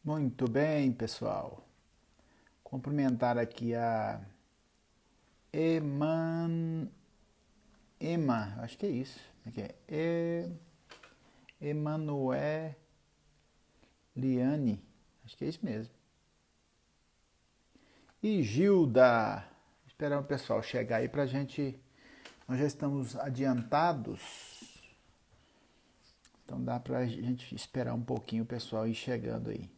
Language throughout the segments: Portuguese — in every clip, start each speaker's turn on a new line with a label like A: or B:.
A: Muito bem, pessoal. Cumprimentar aqui a acho que é isso. Aqui Emanuele Liane, acho que é isso mesmo. E Gilda, esperar o pessoal chegar aí pra gente. Nós já estamos adiantados, então dá pra gente esperar um pouquinho o pessoal ir chegando aí.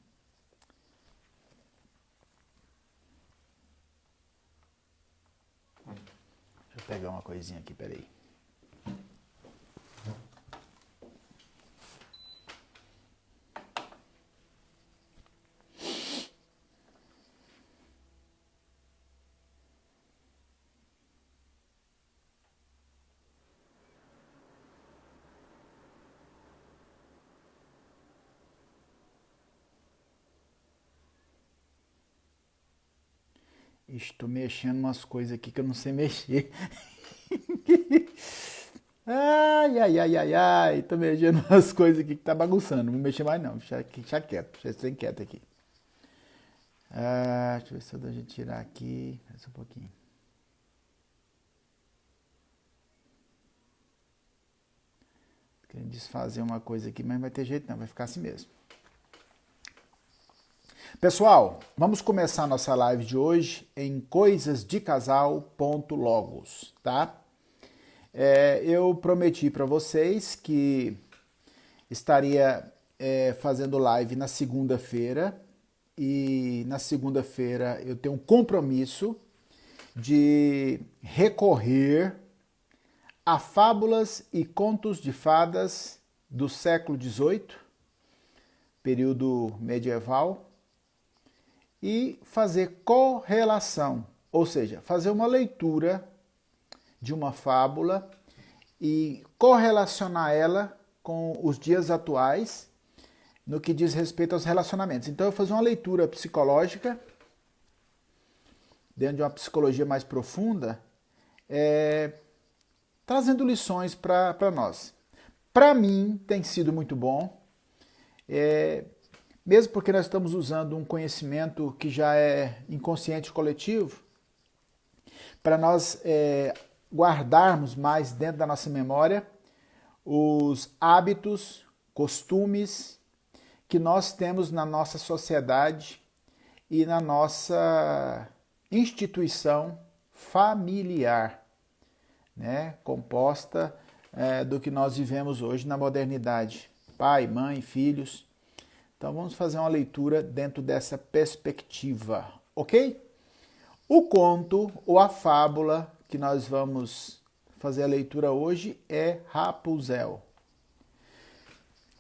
A: Deixa eu pegar uma coisinha aqui, peraí. Estou mexendo umas coisas aqui que eu não sei mexer. Ai, ai, ai, ai, ai. Tô mexendo umas coisas aqui que tá bagunçando. Não vou mexer mais não. Deixa quieto. Deixa eu quieto aqui. Deixa eu ver se eu dou de tirar aqui. Só um pouquinho. Querendo desfazer uma coisa aqui, mas não vai ter jeito não. Vai ficar assim mesmo. Pessoal, vamos começar nossa live de hoje em coisasdecasal.logos, tá? Eu prometi para vocês que estaria fazendo live na segunda-feira e na segunda-feira eu tenho um compromisso de recorrer a fábulas e contos de fadas do século XVIII, período medieval, e fazer correlação, ou seja, fazer uma leitura de uma fábula e correlacionar ela com os dias atuais no que diz respeito aos relacionamentos. Então eu vou fazer uma leitura psicológica, dentro de uma psicologia mais profunda, trazendo lições para nós. Para mim tem sido muito bom, mesmo porque nós estamos usando um conhecimento que já é inconsciente coletivo, para nós guardarmos mais dentro da nossa memória os hábitos, costumes que nós temos na nossa sociedade e na nossa instituição familiar, né? Composta do que nós vivemos hoje na modernidade. Pai, mãe, filhos. Então vamos fazer uma leitura dentro dessa perspectiva, ok? O conto ou a fábula que nós vamos fazer a leitura hoje é Rapunzel.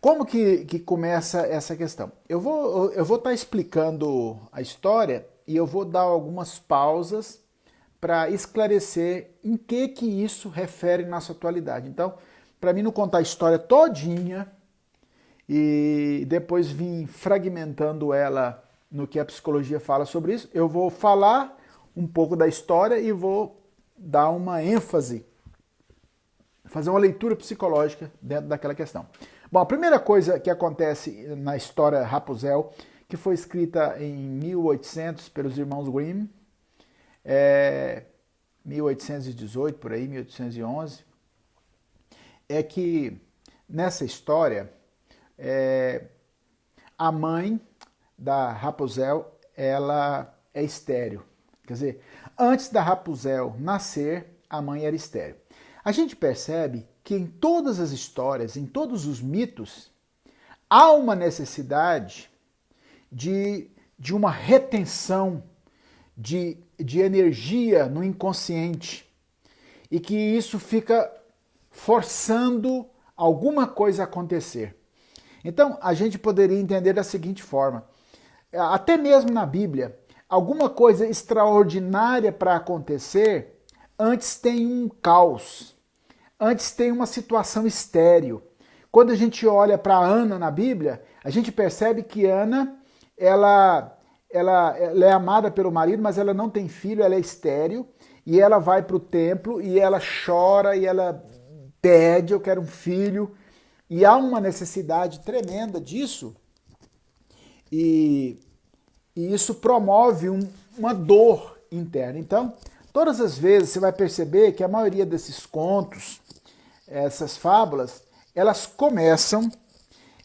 A: Como que começa essa questão? Eu vou estar explicando a história e eu vou dar algumas pausas para esclarecer em que isso refere na sua atualidade. Então, para mim não contar a história todinha e depois vir fragmentando ela no que a psicologia fala sobre isso, eu vou falar um pouco da história e vou dar uma ênfase, fazer uma leitura psicológica dentro daquela questão. Bom, a primeira coisa que acontece na história Rapunzel, que foi escrita em 1800 pelos irmãos Grimm, 1818, por aí, 1811, é que nessa história a mãe da Rapunzel, ela é estéril. Quer dizer, antes da Rapunzel nascer, a mãe era estéril. A gente percebe que em todas as histórias, em todos os mitos, há uma necessidade de uma retenção de energia no inconsciente e que isso fica forçando alguma coisa a acontecer. Então, a gente poderia entender da seguinte forma: até mesmo na Bíblia, alguma coisa extraordinária para acontecer, antes tem um caos, antes tem uma situação estéril. Quando a gente olha para Ana na Bíblia, a gente percebe que Ana, ela é amada pelo marido, mas ela não tem filho, ela é estéril, e ela vai para o templo e ela chora e ela pede, eu quero um filho, e há uma necessidade tremenda disso, e isso promove uma dor interna. Então, todas as vezes você vai perceber que a maioria desses contos, essas fábulas,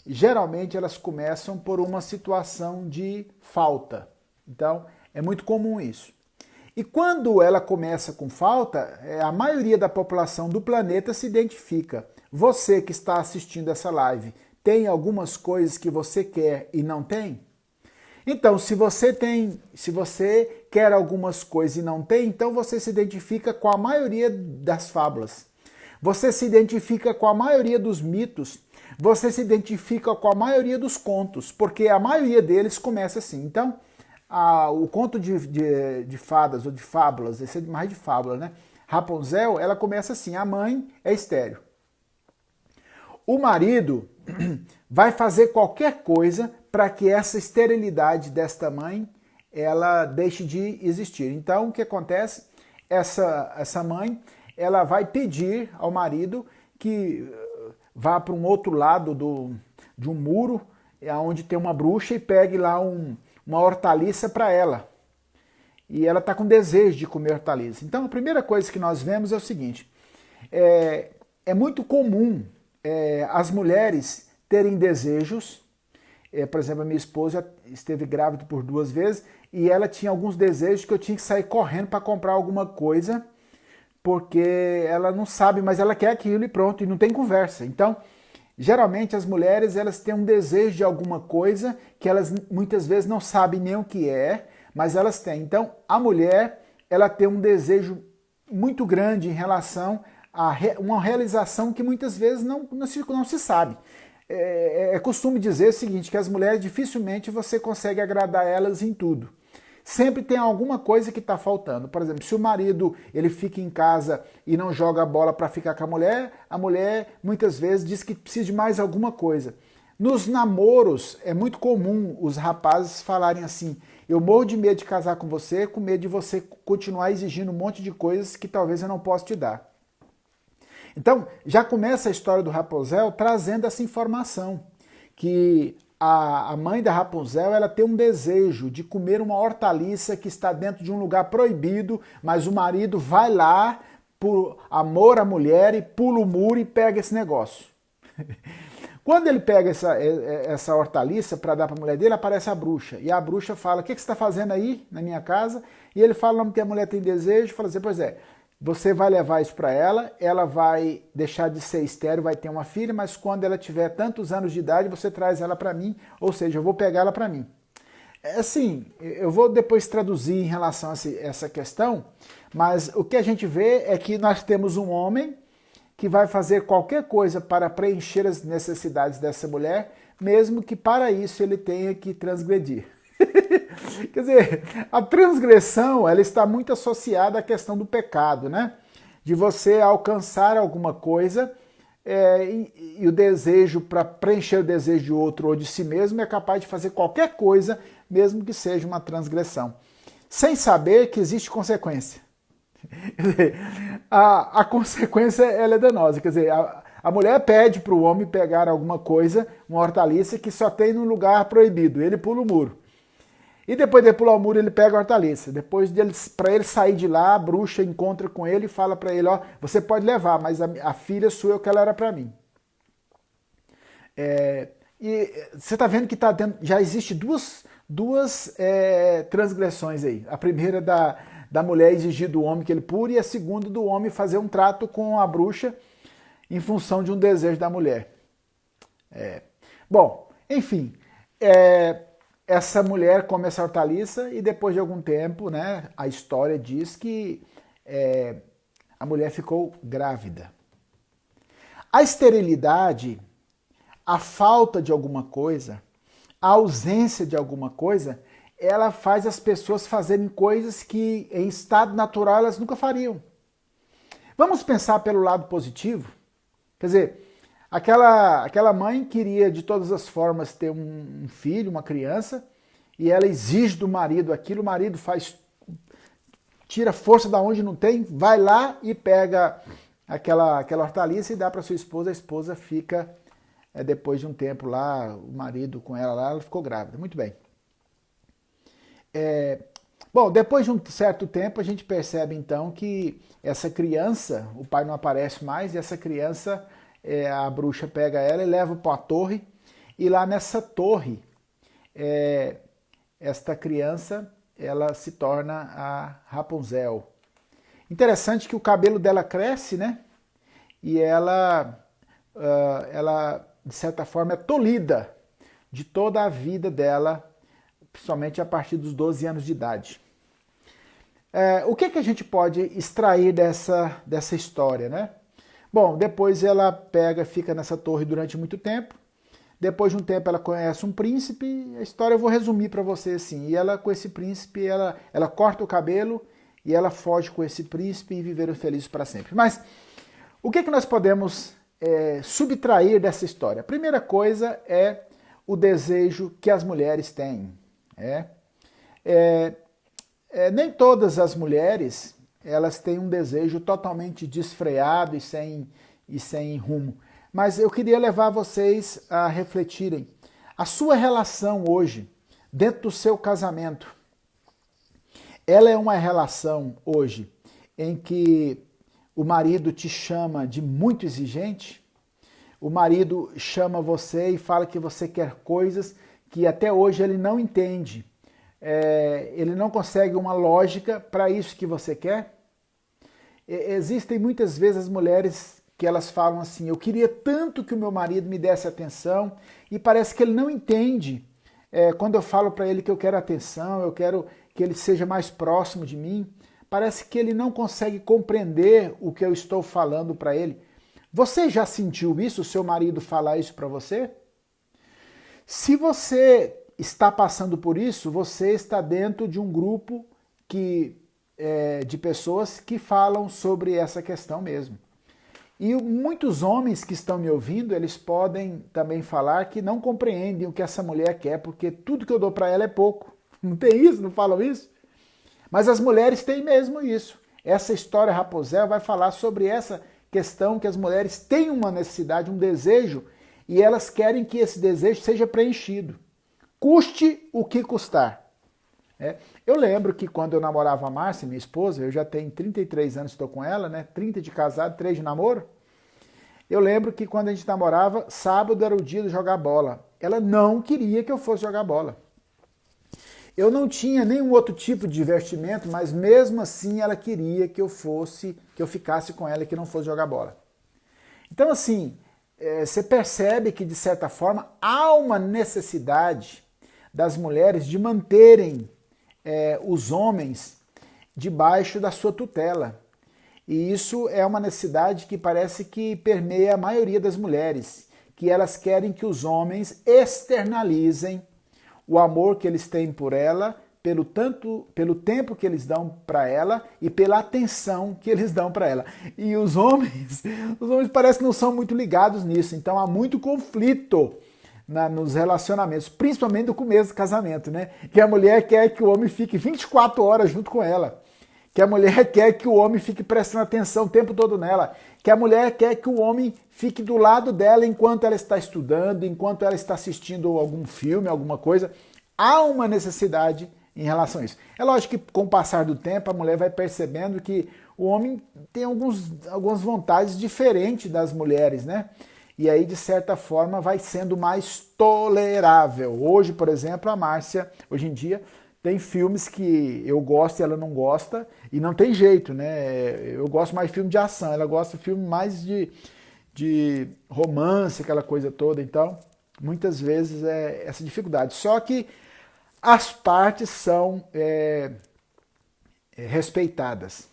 A: geralmente elas começam por uma situação de falta. Então, é muito comum isso. E quando ela começa com falta, a maioria da população do planeta se identifica. Você que está assistindo essa live, tem algumas coisas que você quer e não tem? Então, se você quer algumas coisas e não tem, então você se identifica com a maioria das fábulas. Você se identifica com a maioria dos mitos, você se identifica com a maioria dos contos, porque a maioria deles começa assim. Então, o conto de fadas ou de fábulas, esse é mais de fábula, né? Rapunzel, ela começa assim: a mãe é estéril. O marido vai fazer qualquer coisa para que essa esterilidade desta mãe ela deixe de existir. Então, o que acontece? Essa mãe ela vai pedir ao marido que vá para um outro lado de um muro, onde tem uma bruxa, e pegue lá uma hortaliça para ela. E ela está com desejo de comer hortaliça. Então, a primeira coisa que nós vemos é o seguinte: é muito comum as mulheres terem desejos. Por exemplo, a minha esposa esteve grávida por 2 vezes e ela tinha alguns desejos que eu tinha que sair correndo para comprar alguma coisa, porque ela não sabe, mas ela quer aquilo e pronto, e não tem conversa. Então, geralmente as mulheres elas têm um desejo de alguma coisa que elas muitas vezes não sabem nem o que é, mas elas têm. Então, a mulher ela tem um desejo muito grande em relação a uma realização que muitas vezes não se sabe. É costume dizer o seguinte, que as mulheres dificilmente você consegue agradar elas em tudo. Sempre tem alguma coisa que está faltando. Por exemplo, se o marido ele fica em casa e não joga a bola para ficar com a mulher muitas vezes diz que precisa de mais alguma coisa. Nos namoros é muito comum os rapazes falarem assim: eu morro de medo de casar com você, com medo de você continuar exigindo um monte de coisas que talvez eu não possa te dar. Então, já começa a história do Rapunzel trazendo essa informação, que a mãe da Rapunzel ela tem um desejo de comer uma hortaliça que está dentro de um lugar proibido, mas o marido vai lá, por amor à mulher, e pula o muro e pega esse negócio. Quando ele pega essa hortaliça para dar para a mulher dele, aparece a bruxa. E a bruxa fala: o que você está fazendo aí na minha casa? E ele fala que a mulher tem desejo, fala assim: pois é, você vai levar isso para ela vai deixar de ser estéril, vai ter uma filha, mas quando ela tiver tantos anos de idade, você traz ela para mim, ou seja, eu vou pegar ela para mim. Assim, eu vou depois traduzir em relação a essa questão, mas o que a gente vê é que nós temos um homem que vai fazer qualquer coisa para preencher as necessidades dessa mulher, mesmo que para isso ele tenha que transgredir. Quer dizer, a transgressão ela está muito associada à questão do pecado, né? De você alcançar alguma coisa e o desejo, para preencher o desejo de outro ou de si mesmo, é capaz de fazer qualquer coisa, mesmo que seja uma transgressão, sem saber que existe consequência. Quer dizer, a consequência ela é danosa. Quer dizer, a mulher pede para o homem pegar alguma coisa, uma hortaliça que só tem num lugar proibido, ele pula o muro. E depois de pular o muro, ele pega a hortaliça. Depois, para ele sair de lá, a bruxa encontra com ele e fala para ele: ó, você pode levar, mas a filha sua eu quero ela para mim. E você está vendo que já existe duas transgressões aí. A primeira da mulher exigir do homem que ele pure, e a segunda do homem fazer um trato com a bruxa em função de um desejo da mulher. Bom, enfim, essa mulher come essa hortaliça e depois de algum tempo, né, a história diz que a mulher ficou grávida. A esterilidade, a falta de alguma coisa, a ausência de alguma coisa, ela faz as pessoas fazerem coisas que em estado natural elas nunca fariam. Vamos pensar pelo lado positivo? Quer dizer, aquela mãe queria de todas as formas ter um filho, uma criança, e ela exige do marido aquilo, o marido tira força da onde não tem, vai lá e pega aquela hortaliça e dá para sua esposa, a esposa fica, depois de um tempo lá, o marido com ela lá, ela ficou grávida. Muito bem. Bom, depois de um certo tempo a gente percebe então que essa criança, o pai não aparece mais, e essa criança, a bruxa pega ela e leva para a torre, e lá nessa torre, esta criança, ela se torna a Rapunzel. Interessante que o cabelo dela cresce, né? E ela, de certa forma, é tolhida de toda a vida dela, principalmente a partir dos 12 anos de idade. O que a gente pode extrair dessa história, né? Bom, depois ela fica nessa torre durante muito tempo. Depois de um tempo ela conhece um príncipe. A história eu vou resumir para você assim. E ela, com esse príncipe, ela corta o cabelo e ela foge com esse príncipe e viveram felizes para sempre. Mas o que nós podemos subtrair dessa história? A primeira coisa é o desejo que as mulheres têm. Nem todas as mulheres elas têm um desejo totalmente desfreado e sem rumo. Mas eu queria levar vocês a refletirem. A sua relação hoje, dentro do seu casamento, ela é uma relação hoje em que o marido te chama de muito exigente, o marido chama você e fala que você quer coisas que até hoje ele não entende. Ele não consegue uma lógica para isso que você quer. Existem muitas vezes as mulheres que elas falam assim, eu queria tanto que o meu marido me desse atenção, e parece que ele não entende. Quando eu falo para ele que eu quero atenção, eu quero que ele seja mais próximo de mim, parece que ele não consegue compreender o que eu estou falando para ele. Você já sentiu isso, o seu marido falar isso para você? Se você está passando por isso, você está dentro de um grupo de pessoas que falam sobre essa questão mesmo. E muitos homens que estão me ouvindo, eles podem também falar que não compreendem o que essa mulher quer, porque tudo que eu dou para ela é pouco. Não tem isso? Não falam isso? Mas as mulheres têm mesmo isso. Essa história Rapunzel vai falar sobre essa questão que as mulheres têm uma necessidade, um desejo, e elas querem que esse desejo seja preenchido. Custe o que custar. Eu lembro que quando eu namorava a Márcia, minha esposa, eu já tenho 33 anos, estou com ela, né? 30 de casado, 3 de namoro. Eu lembro que quando a gente namorava, sábado era o dia de jogar bola. Ela não queria que eu fosse jogar bola. Eu não tinha nenhum outro tipo de divertimento, mas mesmo assim ela queria que eu ficasse com ela e que não fosse jogar bola. Então assim, você percebe que de certa forma há uma necessidade das mulheres de manterem os homens debaixo da sua tutela. E isso é uma necessidade que parece que permeia a maioria das mulheres, que elas querem que os homens externalizem o amor que eles têm por ela, pelo tempo que eles dão para ela e pela atenção que eles dão para ela. E os homens parece que não são muito ligados nisso, então há muito conflito nos relacionamentos, principalmente no começo do casamento, né? Que a mulher quer que o homem fique 24 horas junto com ela, que a mulher quer que o homem fique prestando atenção o tempo todo nela, que a mulher quer que o homem fique do lado dela enquanto ela está estudando, enquanto ela está assistindo algum filme, alguma coisa. Há uma necessidade em relação a isso. É lógico que com o passar do tempo a mulher vai percebendo que o homem tem algumas vontades diferentes das mulheres, né? E aí, de certa forma, vai sendo mais tolerável. Hoje, por exemplo, a Márcia, hoje em dia, Tem filmes que eu gosto e ela não gosta, e não tem jeito, né? Eu gosto mais de filme de ação, ela gosta de filme mais de romance, aquela coisa toda. Então, muitas vezes é essa dificuldade. Só que as partes são respeitadas.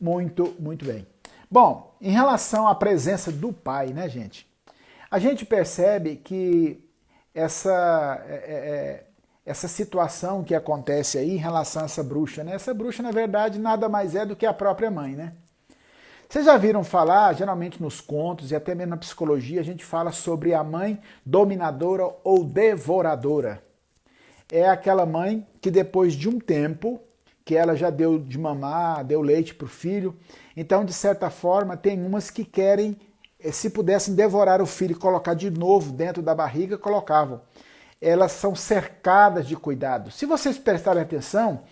A: Muito, muito bem. Bom, em relação à presença do pai, né, gente? A gente percebe que essa situação que acontece aí em relação a essa bruxa, né? Essa bruxa, na verdade, nada mais é do que a própria mãe, né? Vocês já viram falar, geralmente nos contos e até mesmo na psicologia, a gente fala sobre a mãe dominadora ou devoradora. É aquela mãe que depois de um tempo, que ela já deu de mamar, deu leite para o filho, então, de certa forma, tem umas que querem, se pudessem devorar o filho e colocar de novo dentro da barriga, colocavam. Elas são cercadas de cuidado. Se vocês prestarem atenção,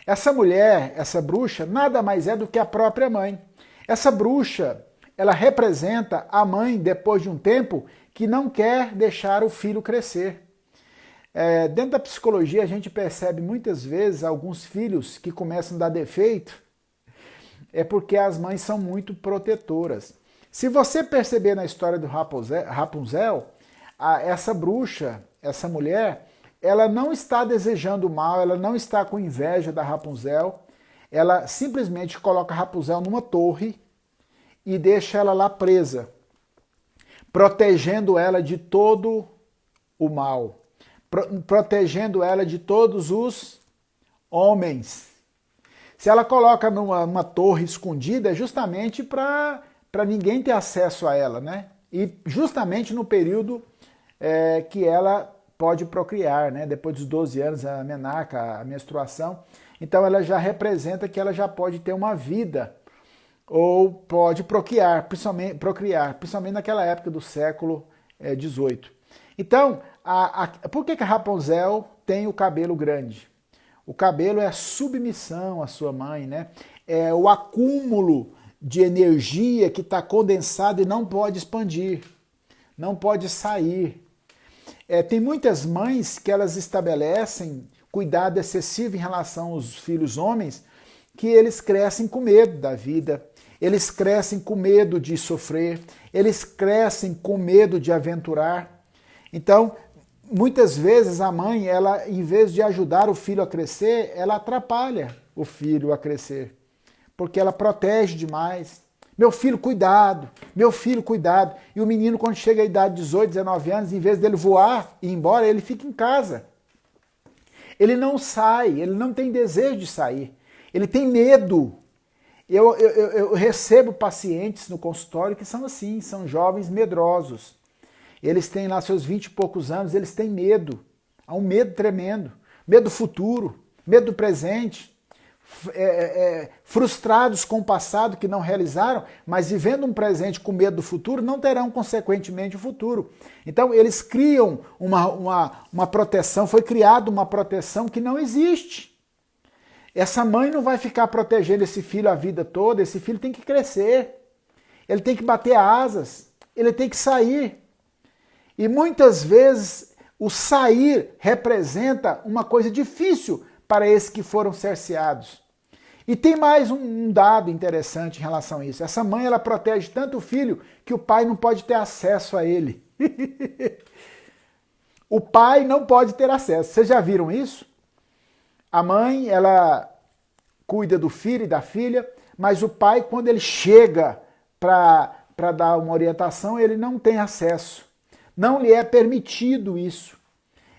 A: essa mulher, essa bruxa, nada mais é do que a própria mãe. Essa bruxa, ela representa a mãe, depois de um tempo, que não quer deixar o filho crescer. Dentro da psicologia, a gente percebe muitas vezes alguns filhos que começam a dar defeito, é porque as mães são muito protetoras. Se você perceber na história do Rapunzel, essa bruxa, essa mulher, ela não está desejando mal, ela não está com inveja da Rapunzel, ela simplesmente coloca a Rapunzel numa torre e deixa ela lá presa, protegendo ela de todo o mal, protegendo ela de todos os homens. Se ela coloca numa torre escondida, é justamente para ninguém ter acesso a ela, né? E justamente no período que ela pode procriar, né? Depois dos 12 anos, a menarca, a menstruação. Então ela já representa que ela já pode ter uma vida, ou pode procriar, principalmente naquela época do século XVIII. Então, por que a Rapunzel tem o cabelo grande? O cabelo é a submissão à sua mãe, né? É o acúmulo de energia que está condensado e não pode expandir, não pode sair. Tem muitas mães que elas estabelecem cuidado excessivo em relação aos filhos homens, que eles crescem com medo da vida, eles crescem com medo de sofrer, eles crescem com medo de aventurar. Então, muitas vezes a mãe, ela, em vez de ajudar o filho a crescer, ela atrapalha o filho a crescer, porque ela protege demais. Meu filho, cuidado, meu filho, cuidado. E o menino, quando chega à idade de 18, 19 anos, em vez dele voar e ir embora, ele fica em casa. Ele não sai, ele não tem desejo de sair, ele tem medo. Eu recebo pacientes no consultório que são assim, são jovens medrosos. Eles têm lá seus 20 e poucos anos, eles têm medo. Há um medo tremendo. Medo do futuro, medo do presente. Frustrados com o passado que não realizaram, mas vivendo um presente com medo do futuro, não terão consequentemente o futuro. Então eles criam uma proteção, foi criada uma proteção que não existe. Essa mãe não vai ficar protegendo esse filho a vida toda, esse filho tem que crescer, ele tem que bater asas, ele tem que sair. E muitas vezes o sair representa uma coisa difícil para esses que foram cerceados. E tem mais um dado interessante em relação a isso. Essa mãe, ela protege tanto o filho que o pai não pode ter acesso a ele. O pai não pode ter acesso. Vocês já viram isso? A mãe, ela cuida do filho e da filha, mas o pai, quando ele chega para dar uma orientação, ele não tem acesso. Não lhe é permitido isso.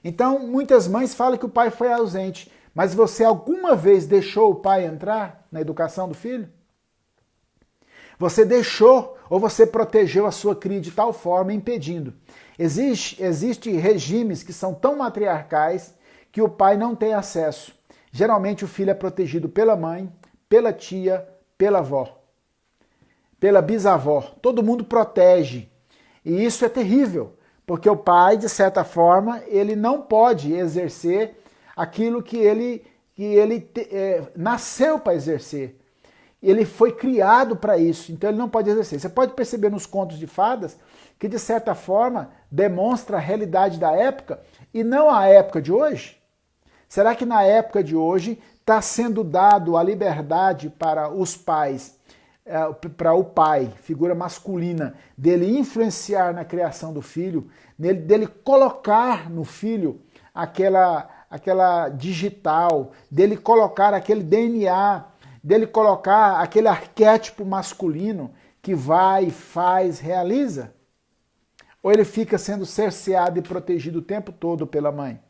A: Então, muitas mães falam que o pai foi ausente. Mas você alguma vez deixou o pai entrar na educação do filho? Você deixou ou você protegeu a sua cria de tal forma impedindo? Existem regimes que são tão matriarcais que o pai não tem acesso. Geralmente o filho é protegido pela mãe, pela tia, pela avó, pela bisavó. Todo mundo protege. E isso é terrível, porque o pai, de certa forma, ele não pode exercer aquilo que ele nasceu para exercer. Ele foi criado para isso, então ele não pode exercer. Você pode perceber nos contos de fadas que, de certa forma, demonstra a realidade da época e não a época de hoje. Será que na época de hoje está sendo dado a liberdade para os pais, para o pai, figura masculina, dele influenciar na criação do filho, dele colocar no filho aquela digital, dele colocar aquele DNA, dele colocar aquele arquétipo masculino que vai, faz, realiza? Ou ele fica sendo cerceado e protegido o tempo todo pela mãe?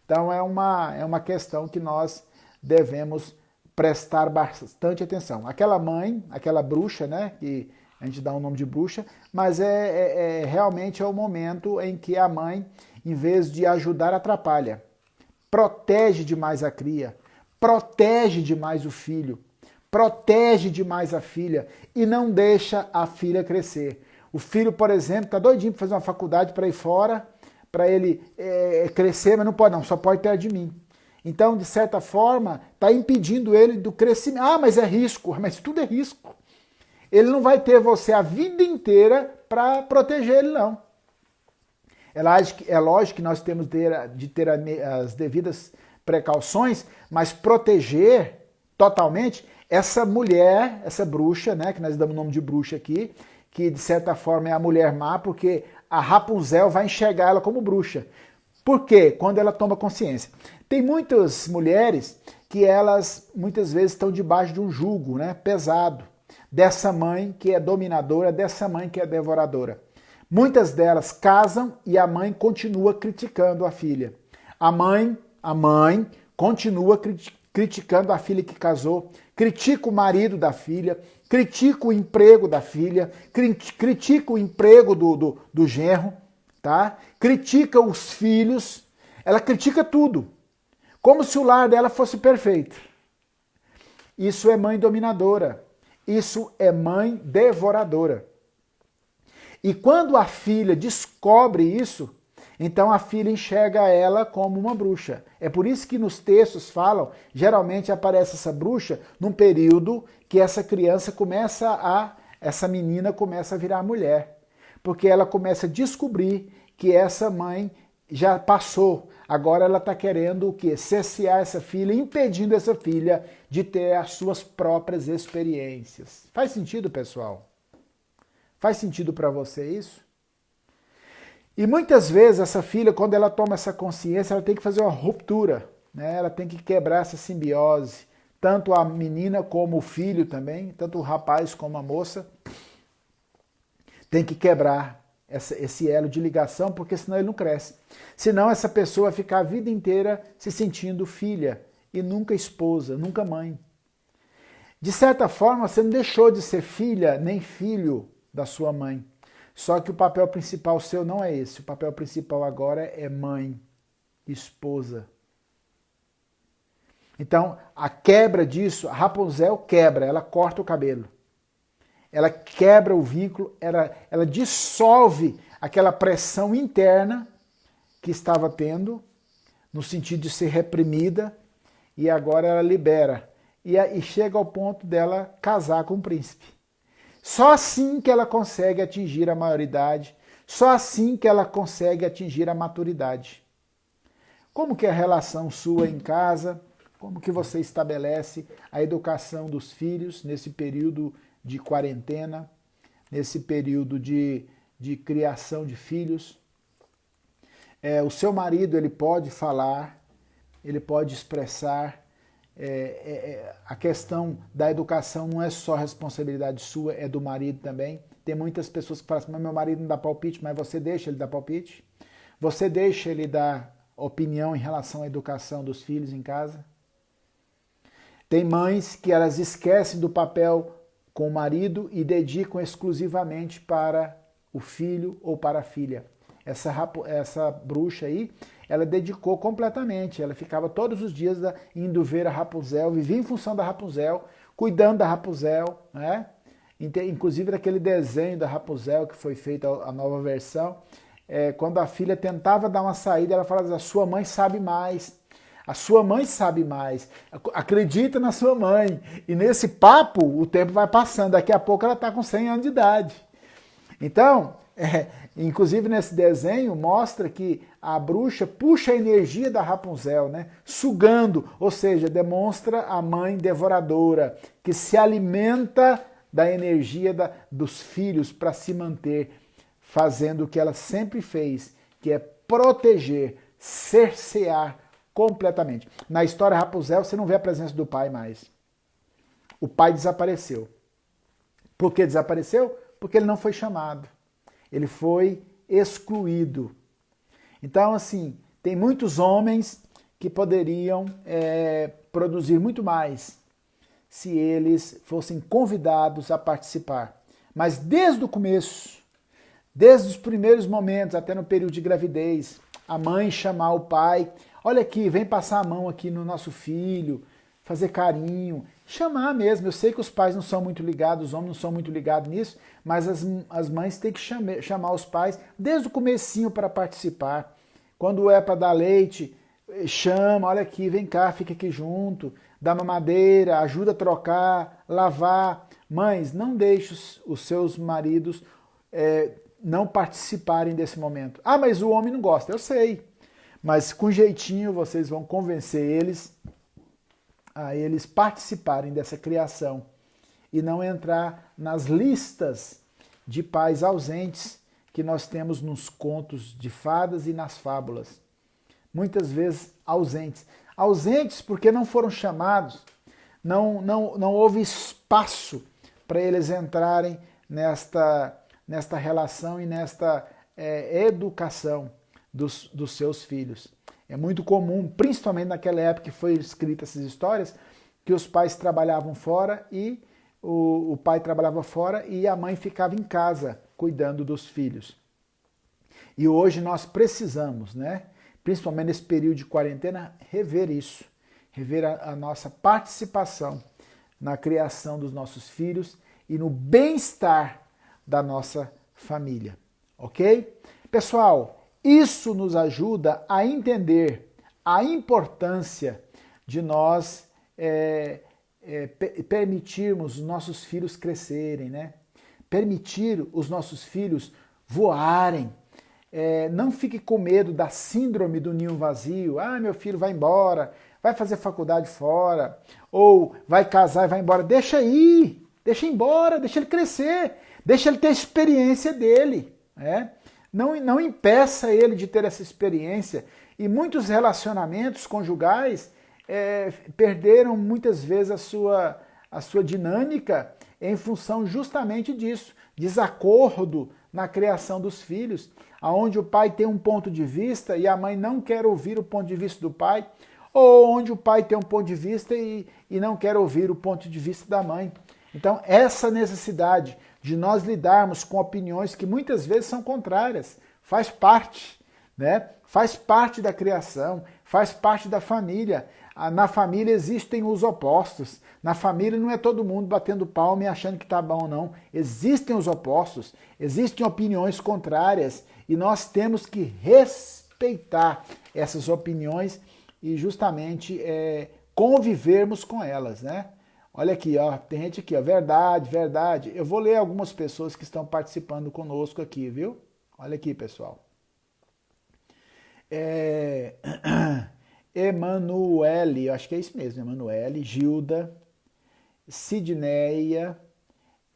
A: Então é uma questão que nós devemos prestar bastante atenção. Aquela mãe, aquela bruxa, né, que a gente dá o nome de bruxa, mas realmente é o momento em que a mãe, em vez de ajudar, atrapalha. Protege demais a cria, protege demais o filho, protege demais a filha e não deixa a filha crescer. O filho, por exemplo, está doidinho para fazer uma faculdade para ir fora, para ele crescer, mas não pode não, só pode perto de mim. Então, de certa forma, está impedindo ele do crescimento. Ah, mas é risco, mas tudo é risco. Ele não vai ter você a vida inteira para proteger ele, não. É lógico que nós temos de ter as devidas precauções, mas proteger totalmente essa mulher, essa bruxa, né, que nós damos o nome de bruxa aqui, que de certa forma é a mulher má, porque a Rapunzel vai enxergar ela como bruxa. Por quê? Quando ela toma consciência. Tem muitas mulheres que elas muitas vezes estão debaixo de um jugo, né, pesado, dessa mãe que é dominadora, dessa mãe que é devoradora. Muitas delas casam e a mãe continua criticando a filha. A mãe continua criticando a filha que casou, critica o marido da filha, critica o emprego da filha, critica o emprego do genro, tá? Critica os filhos, ela critica tudo, como se o lar dela fosse perfeito. Isso é mãe dominadora, isso é mãe devoradora. E quando a filha descobre isso, então a filha enxerga ela como uma bruxa. É por isso que nos textos falam, geralmente aparece essa bruxa num período que essa menina começa a virar mulher. Porque ela começa a descobrir que essa mãe já passou. Agora ela está querendo o quê? Cercear essa filha, impedindo essa filha de ter as suas próprias experiências. Faz sentido, pessoal? Faz sentido para você isso? E muitas vezes essa filha, quando ela toma essa consciência, ela tem que fazer uma ruptura, né? Ela tem que quebrar essa simbiose, tanto a menina como o filho também, tanto o rapaz como a moça, tem que quebrar esse elo de ligação, porque senão ele não cresce. Senão essa pessoa vai ficar a vida inteira se sentindo filha e nunca esposa, nunca mãe. De certa forma, você não deixou de ser filha nem filho da sua mãe. Só que o papel principal seu não é esse. O papel principal agora é mãe, esposa. Então, a quebra disso, a Rapunzel quebra, ela corta o cabelo. Ela quebra o vínculo, ela dissolve aquela pressão interna que estava tendo, no sentido de ser reprimida, e agora ela libera. E chega ao ponto dela casar com o príncipe. Só assim que ela consegue atingir a maioridade, só assim que ela consegue atingir a maturidade. Como que é a relação sua em casa? Como que você estabelece a educação dos filhos nesse período de quarentena, nesse período de criação de filhos? O seu marido, ele pode falar, ele pode expressar. A questão da educação não é só responsabilidade sua, é do marido também. Tem muitas pessoas que falam assim, mas meu marido não dá palpite, mas você deixa ele dar palpite? Você deixa ele dar opinião em relação à educação dos filhos em casa? Tem mães que elas esquecem do papel com o marido e dedicam exclusivamente para o filho ou para a filha. Essa bruxa aí, ela dedicou completamente, ela ficava todos os dias indo ver a Rapunzel, vivia em função da Rapunzel, cuidando da Rapunzel, né? Inclusive daquele desenho da Rapunzel que foi feita a nova versão, quando a filha tentava dar uma saída, ela falava, a sua mãe sabe mais, a sua mãe sabe mais, acredita na sua mãe. E nesse papo, o tempo vai passando, daqui a pouco ela está com 100 anos de idade. Então, Inclusive nesse desenho mostra que a bruxa puxa a energia da Rapunzel, né? Sugando, ou seja, demonstra a mãe devoradora, que se alimenta da energia dos filhos para se manter, fazendo o que ela sempre fez, que é proteger, cercear completamente. Na história Rapunzel você não vê a presença do pai mais. O pai desapareceu. Por que desapareceu? Porque ele não foi chamado. Ele foi excluído. Então, assim, tem muitos homens que poderiam produzir muito mais se eles fossem convidados a participar. Mas desde o começo, desde os primeiros momentos, até no período de gravidez, a mãe chamar o pai, olha aqui, vem passar a mão aqui no nosso filho, fazer carinho, chamar mesmo. Eu sei que os pais não são muito ligados, os homens não são muito ligados nisso, mas as mães têm que chamar os pais desde o comecinho para participar. Quando é para dar leite, chama, olha aqui, vem cá, fica aqui junto, dá mamadeira, ajuda a trocar, lavar. Mães, não deixe os seus maridos não participarem desse momento. Ah, mas o homem não gosta, eu sei. Mas com jeitinho vocês vão convencer eles a eles participarem dessa criação e não entrar nas listas de pais ausentes que nós temos nos contos de fadas e nas fábulas. Muitas vezes ausentes. Ausentes porque não foram chamados, não houve espaço para eles entrarem nesta relação e nesta educação dos seus filhos. É muito comum, principalmente naquela época que foi escrita essas histórias, que os pais trabalhavam fora e o pai trabalhava fora e a mãe ficava em casa cuidando dos filhos. E hoje nós precisamos, né, principalmente nesse período de quarentena, rever isso, rever a nossa participação na criação dos nossos filhos e no bem-estar da nossa família, ok? Pessoal, isso nos ajuda a entender a importância de nós permitirmos os nossos filhos crescerem, né? Permitir os nossos filhos voarem. Não fique com medo da síndrome do ninho vazio. Ah, meu filho vai embora, vai fazer faculdade fora, ou vai casar e vai embora. Deixa ir, deixa ir embora, deixa ele crescer, deixa ele ter a experiência dele, né? Não impeça ele de ter essa experiência. E muitos relacionamentos conjugais perderam muitas vezes a sua dinâmica em função justamente disso, desacordo na criação dos filhos, onde o pai tem um ponto de vista e a mãe não quer ouvir o ponto de vista do pai, ou onde o pai tem um ponto de vista e não quer ouvir o ponto de vista da mãe. Então, essa necessidade de nós lidarmos com opiniões que muitas vezes são contrárias, faz parte, né? Faz parte da criação, faz parte da família. Na família existem os opostos. Na família não é todo mundo batendo palma e achando que está bom, não. Existem os opostos, existem opiniões contrárias e nós temos que respeitar essas opiniões e justamente convivermos com elas, né? Olha aqui, ó, tem gente aqui, ó, verdade, verdade. Eu vou ler algumas pessoas que estão participando conosco aqui, viu? Olha aqui, pessoal. Emanuele, acho que é isso mesmo, Emanuele, Gilda, Sidneia,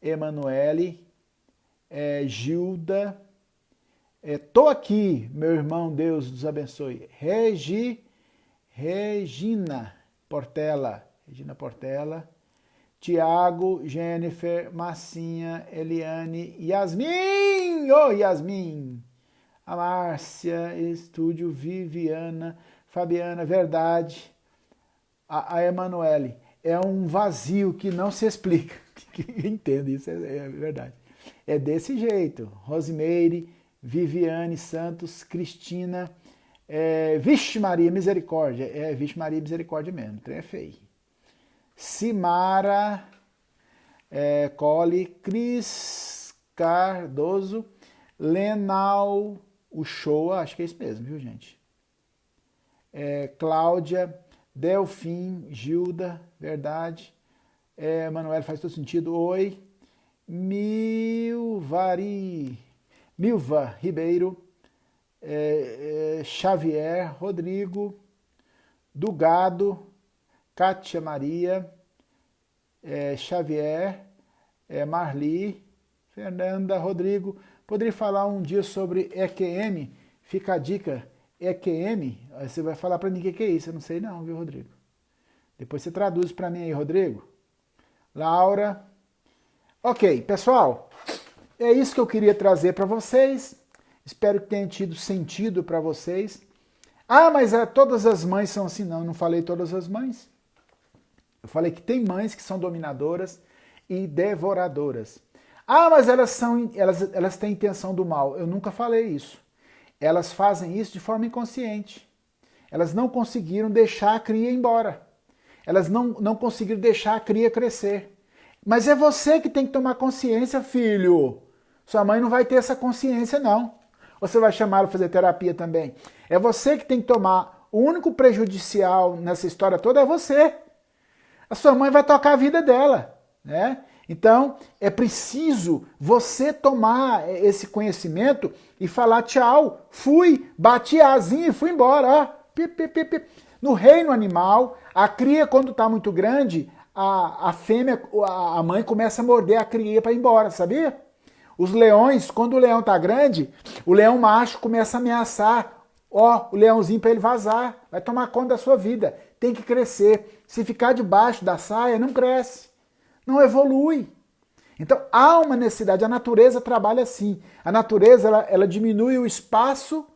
A: Emanuele, Gilda, tô aqui, meu irmão, Deus os abençoe. Regina Portela, Tiago, Jennifer, Massinha, Eliane, Yasmin, Yasmin, a Márcia, Estúdio, Viviana, Fabiana, verdade, a Emanuele. É um vazio que não se explica. Entendo, isso é verdade. É desse jeito. Rosimeire, Viviane Santos, Cristina, Vixe Maria, misericórdia. Vixe Maria, misericórdia mesmo. O trem é feio. Simara, Cole, Cris Cardoso, Lenal Uchoa, acho que é isso mesmo, viu, gente? Cláudia, Delfim, Gilda, verdade. Manuel, faz todo sentido. Oi. Milvari, Milva Ribeiro, Xavier, Rodrigo, Dugado, Kátia Maria, Xavier, Marli, Fernanda, Rodrigo. Poderia falar um dia sobre EQM? Fica a dica, EQM, você vai falar para mim o que é isso, eu não sei não, viu, Rodrigo? Depois você traduz para mim aí, Rodrigo. Laura. Ok, pessoal, é isso que eu queria trazer para vocês. Espero que tenha tido sentido para vocês. Ah, mas todas as mães são assim. Não, eu não falei todas as mães. Eu falei que tem mães que são dominadoras e devoradoras. Ah, mas elas têm intenção do mal. Eu nunca falei isso. Elas fazem isso de forma inconsciente. Elas não conseguiram deixar a cria ir embora. Elas não conseguiram deixar a cria crescer. Mas é você que tem que tomar consciência, filho. Sua mãe não vai ter essa consciência, não. Você vai chamar ela para fazer terapia também. É você que tem que tomar. O único prejudicial nessa história toda é você. A sua mãe vai tocar a vida dela, né? Então, é preciso você tomar esse conhecimento e falar tchau, fui, bati a asinha e fui embora. Ó. Pip, pip, pip, pip. No reino animal, a cria, quando está muito grande, a fêmea, a mãe começa a morder a cria para ir embora, sabia? Os leões, quando o leão está grande, o leão macho começa a ameaçar o leãozinho para ele vazar, vai tomar conta da sua vida, tem que crescer. Se ficar debaixo da saia, não cresce, não evolui. Então há uma necessidade, a natureza trabalha assim. A natureza ela diminui o espaço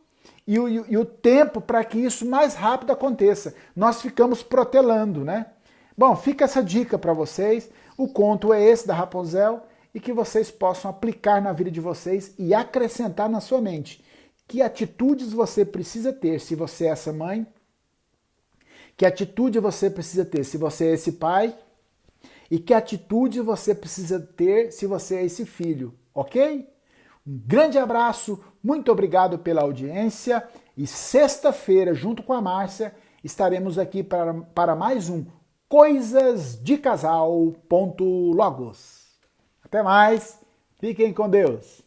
A: e o tempo para que isso mais rápido aconteça. Nós ficamos protelando, né? Bom, fica essa dica para vocês. O conto é esse da Rapunzel e que vocês possam aplicar na vida de vocês e acrescentar na sua mente. Que atitudes você precisa ter se você é essa mãe? Que atitude você precisa ter se você é esse pai? E que atitude você precisa ter se você é esse filho, ok? Um grande abraço, muito obrigado pela audiência e sexta-feira, junto com a Márcia, estaremos aqui para mais um Coisas de Casal. Logos. Até mais, fiquem com Deus.